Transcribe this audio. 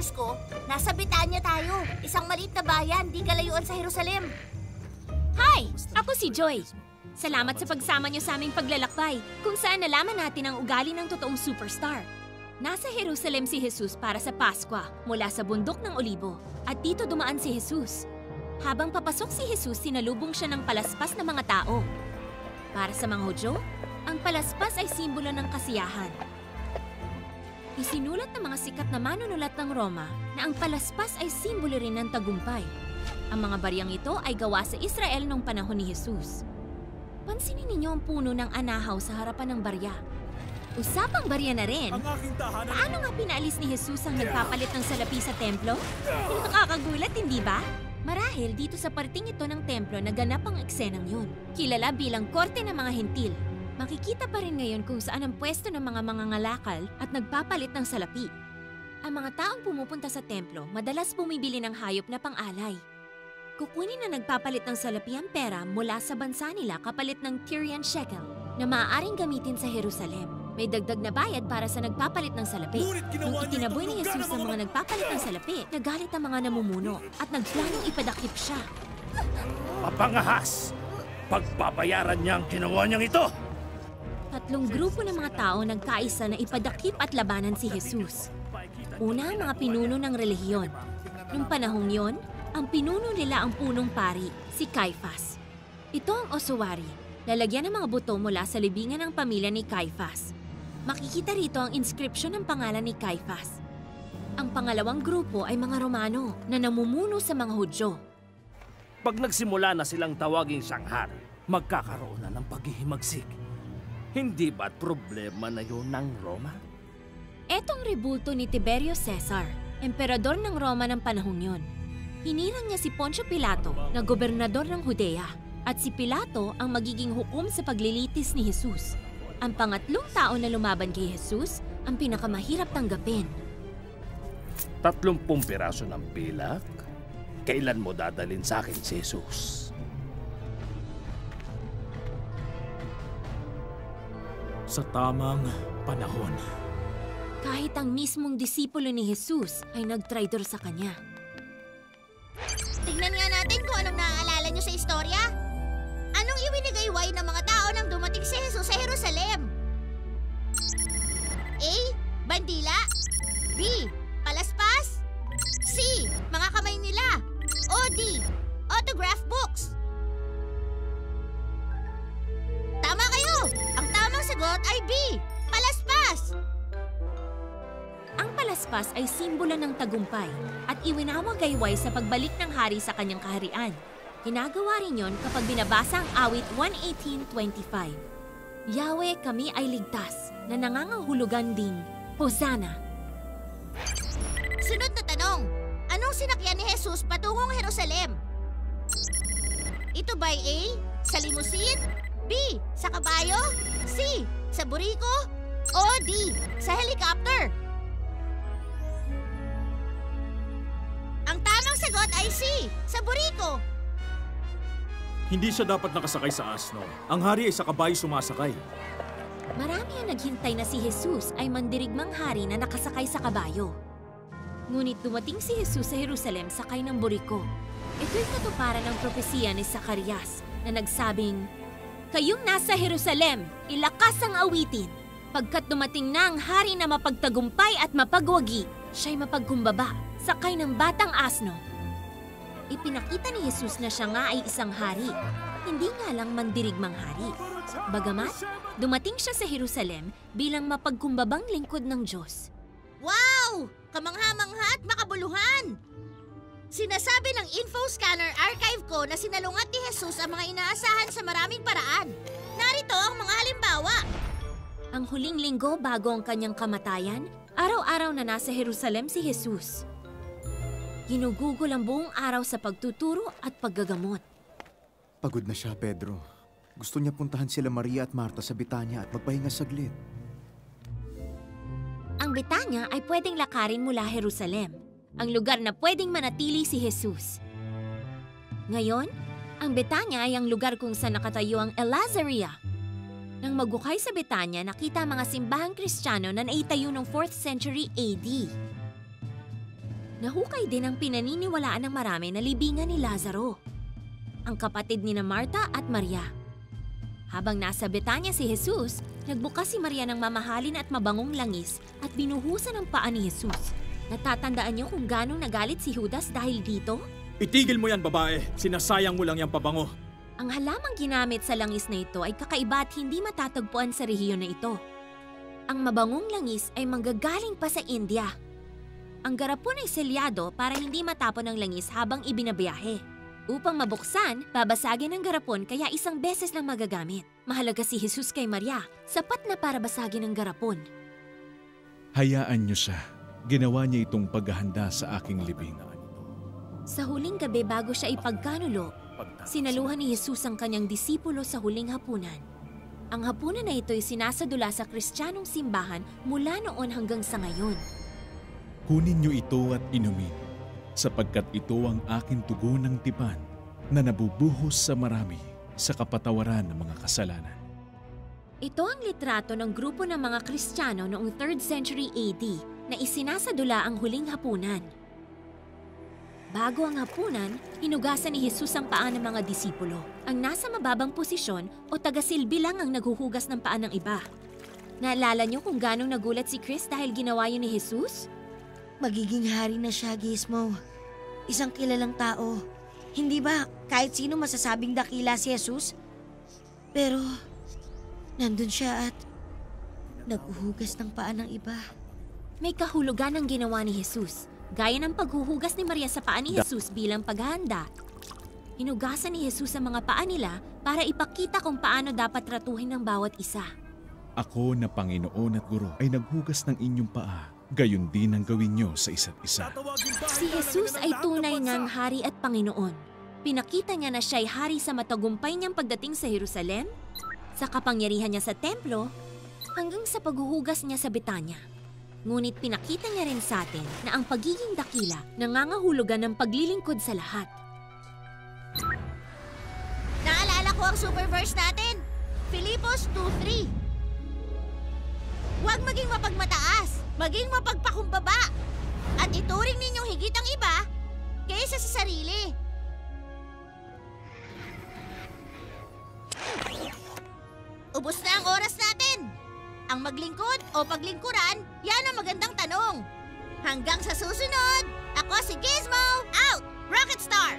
adventures ko, nasa Betania tayo. Isang maliit na bayan, di kalayuan sa Jerusalem. Hi! Ako si Joy. Salamat sa pagsama niyo sa aming paglalakbay, kung saan nalaman natin ang ugali ng totoong superstar. Nasa Jerusalem si Jesus para sa Paskwa mula sa bundok ng Olibo, at dito dumaan si Jesus. Habang papasok si Jesus, sinalubong siya ng palaspas na mga tao. Para sa mga Hudyo, ang palaspas ay simbolo ng kasiyahan. Isinulat ng mga sikat na manunulat ng Roma na ang palaspas ay simbolo rin ng tagumpay. Ang mga baryang ito ay gawa sa Israel noong panahon ni Jesus. Pansinin ninyo ang puno ng anahaw sa harapan ng barya. Usapang barya na rin. Paano nga pinaalis ni Jesus ang nagpapalit ng salapi sa templo? Nakakagulat, hindi ba? Marahil dito sa parting ito ng templo naganap ang eksenang yun. Kilala bilang korte ng mga hentil. Makikita pa rin ngayon kung saan ang pwesto ng mga mangangalakal at nagpapalit ng salapi. Ang mga taong pumupunta sa templo madalas bumibili ng hayop na pang-alay. Kukunin na nagpapalit ng salapi ang pera mula sa bansa nila kapalit ng Tyrian shekel na maaaring gamitin sa Jerusalem. May dagdag na bayad para sa nagpapalit ng salapi. Nung itinaboy ni Jesus sa mga nagpapalit ng salapi, nagalit ang mga namumuno at nagplanong ipadakip siya. Mapangahas! Pagbabayaran niya ang ginawa niyang ito! Tatlong grupo ng mga tao nagkaisa na ipadakip at labanan si Jesus. Una, ang mga pinuno ng relihiyon. Nung panahong yon, ang pinuno nila ang punong pari, si Caiphas. Ito ang osuwari, lalagyan ng mga buto mula sa libingan ng pamilya ni Caiphas. Makikita rito ang inscription ng pangalan ni Caiphas. Ang pangalawang grupo ay mga Romano na namumuno sa mga Hudyo. Pag nagsimula na silang tawaging Sanghar, magkakaroon na ng paghihimagsik. Hindi ba't problema na yun ng Roma? Etong rebulto ni Tiberio Caesar, emperador ng Roma ng panahong yon. Hinirang niya si Poncio Pilato na gobernador ng Judea at si Pilato ang magiging hukom sa paglilitis ni Jesus. Ang pangatlong tao na lumaban kay Jesus ang pinakamahirap tanggapin. 30 piraso ng pilak? Kailan mo dadalin sa akin si Jesus? Sa tamang panahon. Kahit ang mismong disipulo ni Jesus ay nagtraidor sa kanya. Tignan nga natin kung anong naaalala nyo sa istorya. Anong iwinagayway ng mga tao nang dumating si Jesus sa Jerusalem? A. Bandila. B. Palaspas. C. Mga kamay nila. O D. Autograph books. Tama kayo! Ang tamang sagot ay B. Palaspas. Ang palaspas ay simbolo ng tagumpay at iwinawagayway sa pagbalik ng hari sa kanyang kaharian. Ginagawa rin yon kapag binabasa ang awit 118:25. Yahweh, kami ay ligtas na nangangahulugan ding Hosanna. Sunod na tanong, anong sinakyan ni Jesus patungong Jerusalem? Ito ba'y A. Sa limousine? B. Sa kabayo? C. Sa buriko? O D. Sa helicopter? Ang tamang sagot ay C. Sa buriko. Hindi siya dapat nakasakay sa asno. Ang hari ay sa kabayo sumasakay. Marami ang naghintay na si Jesus ay mandirigmang hari na nakasakay sa kabayo. Ngunit dumating si Jesus sa Jerusalem sakay ng buriko. Ito'y katuparan ng propesiya ni Zacarias na nagsabing, "Kayong nasa Jerusalem, ilakas ang awitin. Pagkat dumating na ang hari na mapagtagumpay at mapagwagi, siya'y mapagkumbaba, sakay ng batang asno." Ipinakita ni Jesus na siya nga ay isang hari, hindi nga lang mandirigmang hari. Bagamat, dumating siya sa Jerusalem bilang mapagkumbabang lingkod ng Diyos. Wow! Kamangha-mangha at makabuluhan! Sinasabi ng info scanner archive ko na sinalungat ni Jesus ang mga inaasahan sa maraming paraan. Narito ang mga halimbawa. Ang huling linggo bago ang kanyang kamatayan, araw-araw na nasa Jerusalem si Jesus. Ginugugol ang buong araw sa pagtuturo at paggagamot. Pagod na siya, Pedro. Gusto niya puntahan sila Maria at Marta sa Betania at magpahinga saglit. Ang Betania ay pwedeng lakarin mula Jerusalem, ang lugar na pwedeng manatili si Jesus. Ngayon, ang Betania ay ang lugar kung saan nakatayo ang El-Lazaria. Nang magukay sa Betania, nakita ang mga simbahang Kristiyano na naitayo noong 4th century AD. Nahukay din ang pinaniniwalaan ng marami na libingan ni Lazaro, ang kapatid ni na Marta at Maria. Habang nasa Betanya si Jesus, nagbukas si Maria ng mamahalin at mabangong langis at binuhusan ang paa ni Jesus. Natatandaan niyo kung ganong nagalit si Judas dahil dito? Itigil mo yan, babae. Sinasayang mo lang yung pabango. Ang halamang ginamit sa langis na ito ay kakaiba at hindi matatagpuan sa rehiyon na ito. Ang mabangong langis ay manggagaling pa sa India. Ang garapon ay selyado para hindi matapon ang langis habang ibinabiyahe. Upang mabuksan, babasagin ang garapon kaya isang beses lang magagamit. Mahalaga si Jesus kay Maria, sapat na para basagin ang garapon. Hayaan niyo siya. Ginawa niya itong paghahanda sa aking libing. Sa huling gabi bago siya ipagkanulo, sinaluhan ni Jesus ang kanyang disipulo sa huling hapunan. Ang hapunan na ito ay sinasadula sa Kristiyanong simbahan mula noon hanggang sa ngayon. Kunin niyo ito at inumin, sapagkat ito ang aking tugon ng tipan na nabubuhos sa marami sa kapatawaran ng mga kasalanan. Ito ang litrato ng grupo ng mga Kristiyano noong 3rd century AD na isinasadula ang huling hapunan. Bago ang hapunan, hinugasan ni Jesus ang paa ng mga disipulo. Ang nasa mababang posisyon o tagasilbi lang ang naghuhugas ng paa ng iba. Naalala niyo kung ganong nagulat si Chris dahil ginawa yun ni Jesus? Magiging hari na siya, Gizmo. Isang kilalang tao. Hindi ba kahit sino masasabing dakila si Jesus? Pero, nandun siya at naghuhugas ng paa ng iba. May kahulugan ang ginawa ni Jesus, gaya ng paghuhugas ni Maria sa paa ni Jesus bilang paghahanda. Hinugasan ni Jesus ang mga paa nila para ipakita kung paano dapat tratuhin ng bawat isa. Ako na Panginoon at Guro ay naghugas ng inyong paa. Gayon din ang gawin niyo sa isa't isa. Si Jesus ay tunay ngang hari at Panginoon. Pinakita niya na siya'y hari sa matagumpay niyang pagdating sa Jerusalem, sa kapangyarihan niya sa templo, hanggang sa paghuhugas niya sa Betanya. Ngunit pinakita niya rin sa atin na ang pagiging dakila nangangahulugan ng paglilingkod sa lahat. Naalala ko ang super verse natin. Filipos 2:3. Huwag maging mapagmataas, maging mapagpakumbaba, at ituring ninyong higit ang iba kaysa sa sarili. Ubos na ang oras natin. Ang maglingkod o paglingkuran, yan ang magandang tanong. Hanggang sa susunod, ako si Gizmo, out! Rocket Star!